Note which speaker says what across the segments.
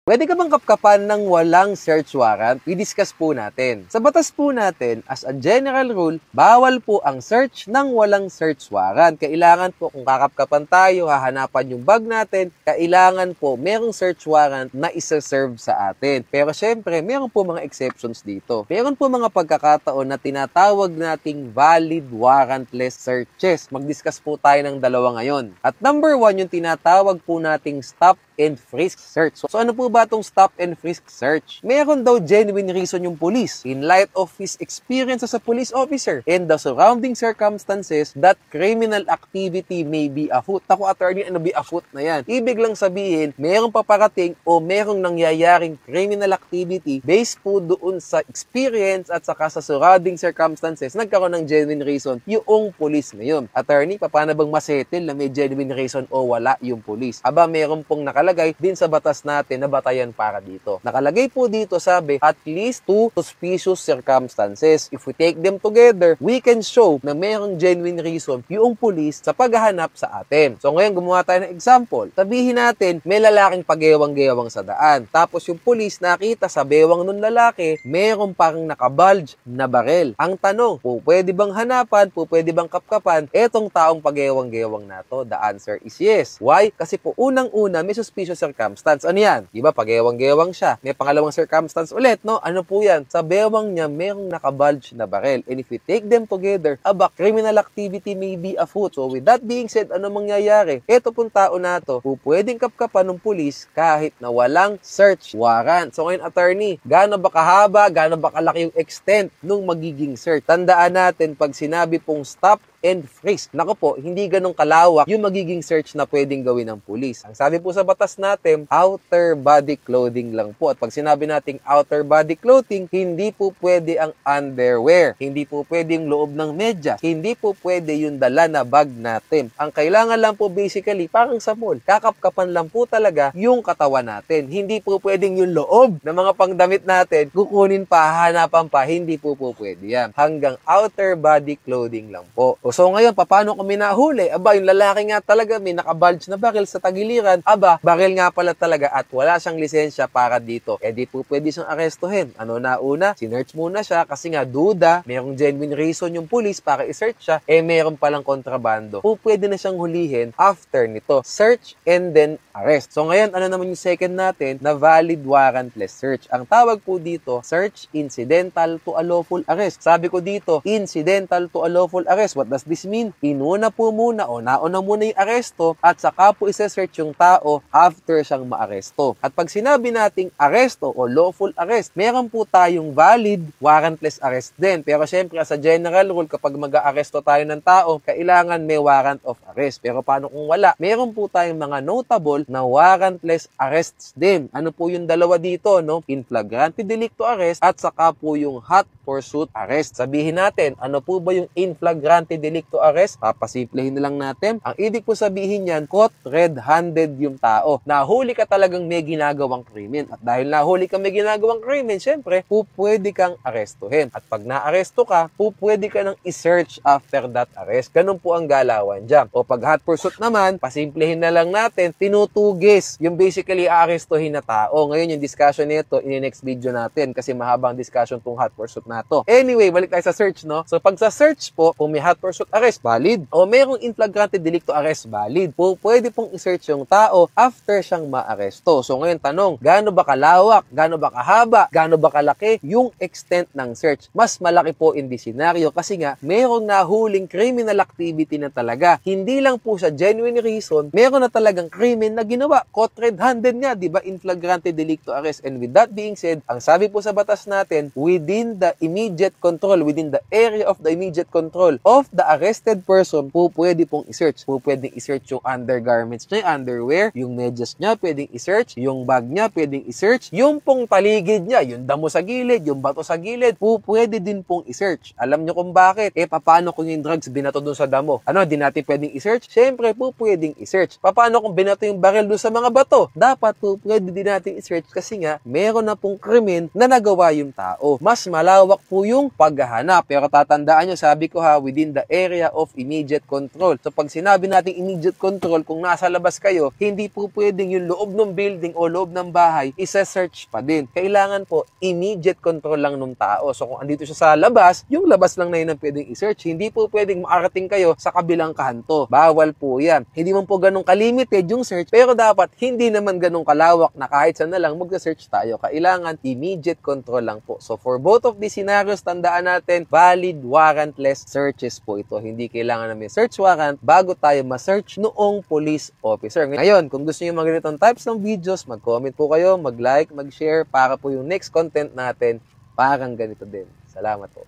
Speaker 1: Pwede ka bang kapkapan ng walang search warrant? I-discuss po natin. Sa batas po natin, as a general rule, bawal po ang search ng walang search warrant. Kailangan po kung kakapkapan tayo, hahanapan yung bag natin, kailangan po merong search warrant na isa-serve sa atin. Pero syempre, meron po mga exceptions dito. Meron po mga pagkakataon na tinatawag nating valid warrantless searches. Mag-discuss po tayo ng dalawa ngayon. At number 1, yung tinatawag po nating stop and frisk search. So ano po ba itong stop and frisk search? Meron daw genuine reason yung police in light of his experience as a police officer and the surrounding circumstances that criminal activity may be afoot. Ako, attorney, ano be afoot na yan? Ibig lang sabihin, merong paparating o merong nangyayaring criminal activity based po doon sa experience at saka sa surrounding circumstances, nagkaroon ng genuine reason yung police ngayon. Attorney, paano bang masettle na may genuine reason o wala yung police? Aba, meron pong nakalagay din sa batas natin na batayan para dito. Nakalagay po dito, sabi, at least 2 suspicious circumstances. If we take them together, we can show na mayroong genuine reason yung police sa paghahanap sa atin. So ngayon, gumawa tayo ng example. Sabihin natin, may lalaking pagewang-gewang sa daan. Tapos yung police nakita sa bewang ng lalaki, mayroong parang nakabulge na barel. Ang tanong, pwede bang hanapan, pwede bang kapkapan etong taong pagewang-gewang na to? The answer is yes. Why? Kasi po unang-una, may suspicious circumstance. Ano yan? Diba, pagewang-gewang siya. May pangalawang circumstance ulit, no? Ano po yan? Sa bewang niya, mayroong nakabulge na barel. And if we take them together, aba, criminal activity may be afoot. So with that being said, ano mangyayari? Eto pong tao na to, pwedeng kapkapan ng pulis kahit na walang search warrant. So ngayon, attorney, gaano ba kahaba, gaano ba kalaki yung extent nung magiging search? Tandaan natin, pag sinabi pong stop and frisk. Nako po, hindi ganun kalawak yung magiging search na pwedeng gawin ng pulis. Ang sabi po sa batas natin, outer body clothing lang po. At pag sinabi nating outer body clothing, hindi po pwede ang underwear. Hindi po pwede yung loob ng medyas. Hindi po pwede yung dala na bag natin. Ang kailangan lang po basically, parang sa mall, kakapkapan lang po talaga yung katawan natin. Hindi po pwedeng yung loob ng mga pangdamit natin, kukunin pa, hanapan pa, hindi po pwede yan. Hanggang outer body clothing lang po. So ngayon, paano kami nahuli? Aba, yung lalaki nga talaga may nakabulge na baril sa tagiliran. Aba, baril nga pala talaga at wala siyang lisensya para dito. Eh di po pwede siyang arestuhin. Ano na una? Sinearch muna siya kasi nga duda, mayroong genuine reason yung police para i-search siya, eh mayroong palang kontrabando. Pwede na siyang hulihin after nito. Search and then arrest. So ngayon, ano naman yung second natin na valid warrantless search? Ang tawag po dito, search incidental to a lawful arrest. Sabi ko dito, incidental to a lawful arrest. What does this mean? Inuna po muna o nauna muna yung aresto at saka po isa-search yung tao after siyang maaresto. At pag sinabi nating aresto o lawful arrest, meron po tayong valid warrantless arrest din. Pero syempre, as a general rule, kapag mag-aaresto tayo ng tao, kailangan may warrant of arrest. Pero paano kung wala? Meron po tayong mga notable na warrantless arrests din. Ano po yung dalawa dito, no? In flagrante delicto arrest at saka po yung hot pursuit arrest. Sabihin natin, ano po ba yung in flagrante delicto arrest? Papasimplihin na lang natin. Ang ibig po sabihin yan, caught red-handed yung tao. Nahuli ka talagang may ginagawang krimen. At dahil nahuli ka may ginagawang krimen, syempre, pwede kang arestuhin. At pag naaresto ka, pwede ka nang i-search after that arrest. Ganun po ang galawan dyan. O pag hot pursuit naman, pasimplihin na lang natin, tinutugis yung basically aarestuhin na tao. Ngayon yung discussion nito, in-next video natin kasi mahabang discussion tong hot pursuit na to. Anyway, balik tayo sa search, no? So pag sa search po, kung may hot pursuit arrest, valid. O merong in flagrante delicto arrest, valid. Pwede pong i-search yung tao after siyang maaresto. So ngayon tanong, gaano ba kalawak, gaano ba kahaba, gaano ba kalaki yung extent ng search? Mas malaki po in this scenario kasi nga merong nahuling criminal activity na talaga. Hindi lang po sa genuine reason, meron na talagang crimen na ginawa. Caught red-handed nga, di ba? In flagrante delicto arrest. And with that being said, ang sabi po sa batas natin, within the immediate control, within the area of the immediate control of the arrested person, pwede pong i-search. Pwedeng i-search yung undergarments niya, yung underwear, yung medyas niya, pwedeng i-search, yung bag niya, pwedeng i-search, yung pong paligid niya, yung damo sa gilid, yung bato sa gilid, pwede din pong i-search. Alam niyo kung bakit? Paano kung yung drugs binato dun sa damo? Ano, di natin pwedeng i-search? Siyempre, pwedeng i-search. Paano kung binato yung baril dun sa mga bato? Dapat pwede din natin i-search kasi nga, meron na pong krimen na nagawa yung tao. Mas malawak po yung paghahanap. Pero tatandaan nyo, sabi ko ha, within the area of immediate control. So pag sinabi natin immediate control, kung nasa labas kayo, hindi po pwedeng yung loob ng building o loob ng bahay, isa-search pa din. Kailangan po immediate control lang ng tao. So kung andito siya sa labas, yung labas lang na yun ang pwedeng i-search. Hindi po pwedeng makarating kayo sa kabilang kanto. Bawal po yan. Hindi man po ganun kalimited yung search, pero dapat hindi naman ganun kalawak na kahit saan na lang mag-search tayo. Kailangan immediate control lang po. So for both of these scenarios, tandaan natin, valid warrantless searches po ito. Hindi kailangan namin search warrant bago tayo ma-search noong police officer. Ngayon, kung gusto niyo mga ganitong types ng videos, mag-comment po kayo, mag-like, mag-share para po yung next content natin parang ganito din. Salamat po.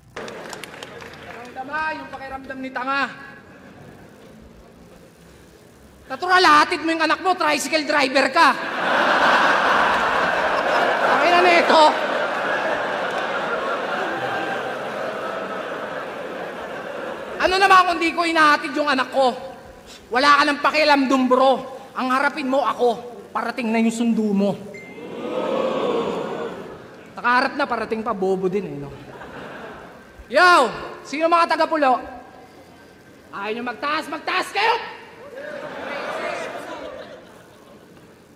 Speaker 2: Tama, yung pakiramdam ni tanga. Natural, hatid mo yung anak mo, tricycle driver ka. Ang ina nito. Ano naman kung di ko inahatid yung anak ko? Wala ka ng pakialam dun, bro. Ang harapin mo ako, parating na yung sundo mo. Nakaharap na, parating pa, bobo din eh, no? Yo! Sino mga taga-pulo? Ayaw nyo magtaas, magtaas kayo!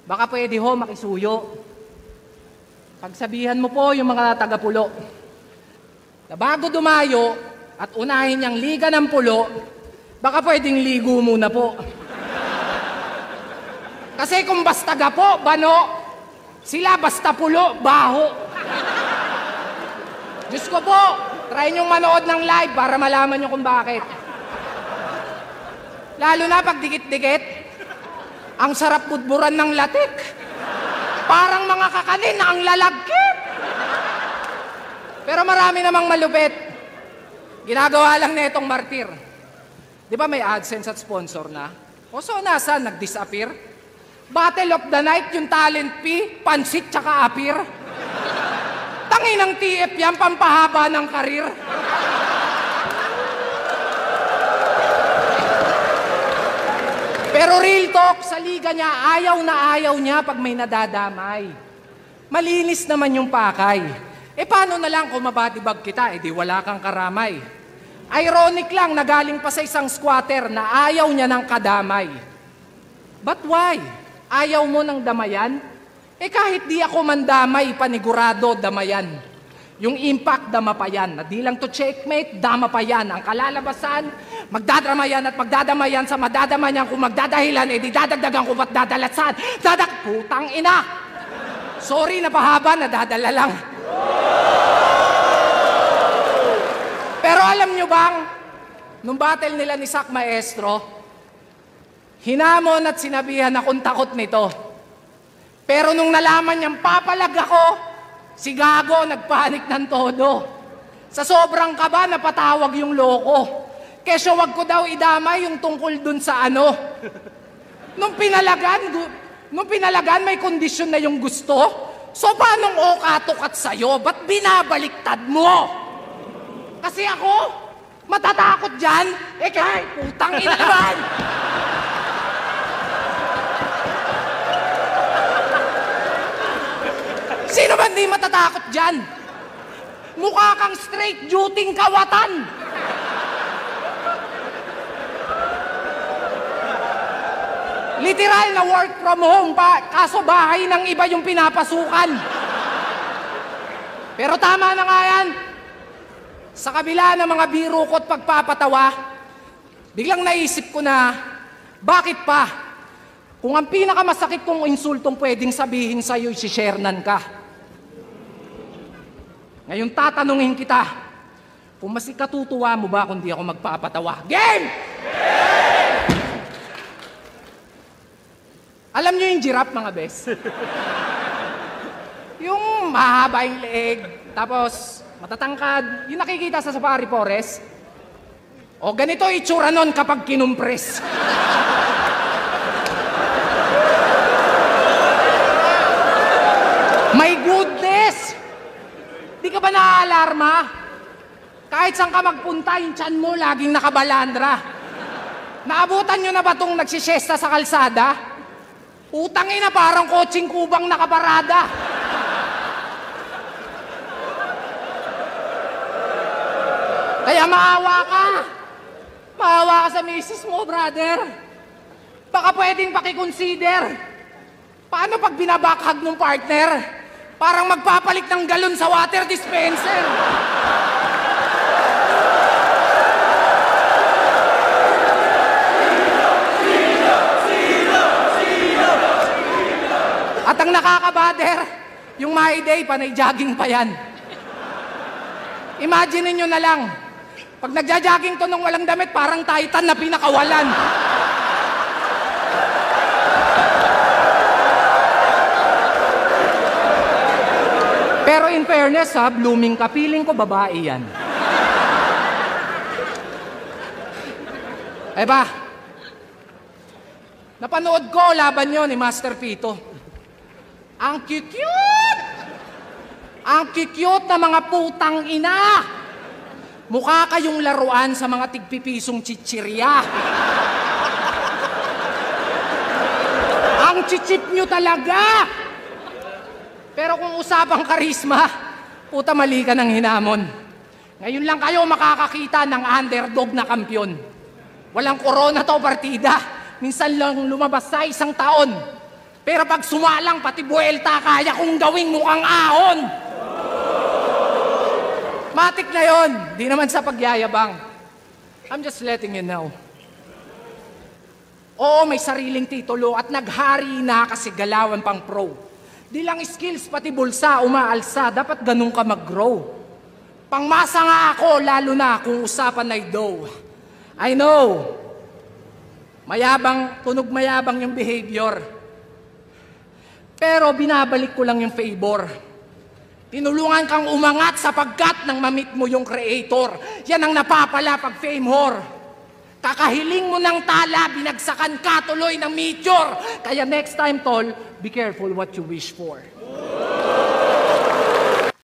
Speaker 2: Baka pwede ho, makisuyo. Pagsabihan mo po yung mga taga-pulo na bago dumayo at unahin niyang liga ng pulo, baka pwedeng ligo muna po. Kasi kung basta gapo, bano, sila basta pulo, baho. Diyos ko po, try niyong manood ng live para malaman niyo kung bakit. Lalo na pag dikit-dikit, ang sarap budburan ng latik. Parang mga kakanin na ang lalagkit. Pero marami namang malupit. Ginagawa lang na itong martir. Di ba may AdSense at sponsor na? O so nasa nag-disappear? Battle of the Night, yung talent fee, pansit tsaka appear. Tanginang TF yan, pampahaba ng karir. Pero real talk, sa liga niya, ayaw niya pag may nadadamay. Malinis naman yung pakay. E paano na lang kung mabatibag kita, di wala kang karamay. Ironic lang na galing pa sa isang squatter na ayaw niya ng kadamay. But why? Ayaw mo ng damayan? Kahit di ako mandamay, panigurado damayan. Yung impact, dama pa yan. Na di lang to checkmate, dama pa yan. Ang kalalabasan, magdadramayan at magdadamayan sa madadamayan. Kung magdadahilan, di dadagdagan ko ba't dadalatsan? Putang ina! Sorry, napahaba, nadadala lang. Pero alam nyo bang, nung battle nila ni Sak Maestro, hinamon at sinabihan akong takot nito. Pero nung nalaman niyang papalag ako, si Gago nagpanik ng todo. Sa sobrang kaba, napatawag yung loko. Kesyo wag ko daw idamay yung tungkol dun sa ano. Nung pinalagan, may kondisyon na yung gusto. So paanong okatukat sa'yo? Ba't binabaliktad mo? Kasi ako, matatakot dyan. Kahit putang ina naman. Sino ba hindi matatakot dyan? Mukha kang straight duty kawatan. Literal na work from home pa, kaso bahay ng iba yung pinapasukan. Pero tama na nga yan. Sa kabila ng mga biro ko at pagpapatawa, biglang naisip ko na, bakit pa? Kung ang pinakamasakit kong insultong pwedeng sabihin sa'yo, si-sharenan ka. Ngayon tatanungin kita, kung mas ikatutuwa mo ba kung di ako magpapatawa? Game! Alam niyo yung giraffe, mga bes? Yung mahaba yung leeg, tapos matatangkad, yung nakikita sa safari forest. O ganito itsura nun kapag kinumpres. My goodness! Di ka ba naaalarma? Kahit saan ka magpunta, yung tiyan mo laging nakabalandra. Naabutan nyo na ba itong nagsisiyesta sa kalsada? Utangin na parang kotseng kubang nakaparada. Kaya maawa ka. Maawa ka sa misis mo, brother. Baka pwedeng pakiconsider. Paano pag binabakhag ng partner? Parang magpapalit ng galon sa water dispenser. At ang nakakabader, yung My Day, panay jogging pa yan. Imagine nyo na lang, pag nagja-jogging to nung walang damit, parang Titan na pinakawalan. Pero in fairness ha, blooming ka, feeling ko babae yan. Eh ba, napanood ko laban nyo ni Master Pito. Ang cute-cute! Ang cute-cute na mga putang ina! Mukha kayong laruan sa mga tigpipisong chichirya. Ang chichip nyo talaga! Pero kung usapang karisma, puta mali ka ng hinamon. Ngayon lang kayo makakakita ng underdog na kampyon. Walang corona to partida. Minsan lang lumabas sa isang taon. Pero pag sumalang pati buwelta, kaya kong gawing mukhang ahon. Matik na yon, di naman sa pagyayabang. I'm just letting you know. Oo, may sariling titulo at naghari na kasi galawan pang pro. Di lang skills, pati bulsa, umaalsa, dapat ganun ka mag-grow. Pangmasa nga ako, lalo na kung usapan ay dough. I know, mayabang, tunog mayabang yung behavior. Pero binabalik ko lang yung favor. Tinulungan kang umangat sapagkat nang mamit mo yung creator. Yan ang napapala pag fame whore. Kakahiling mo ng tala, binagsakan ka tuloy ng meteor. Kaya next time, tol, be careful what you wish for.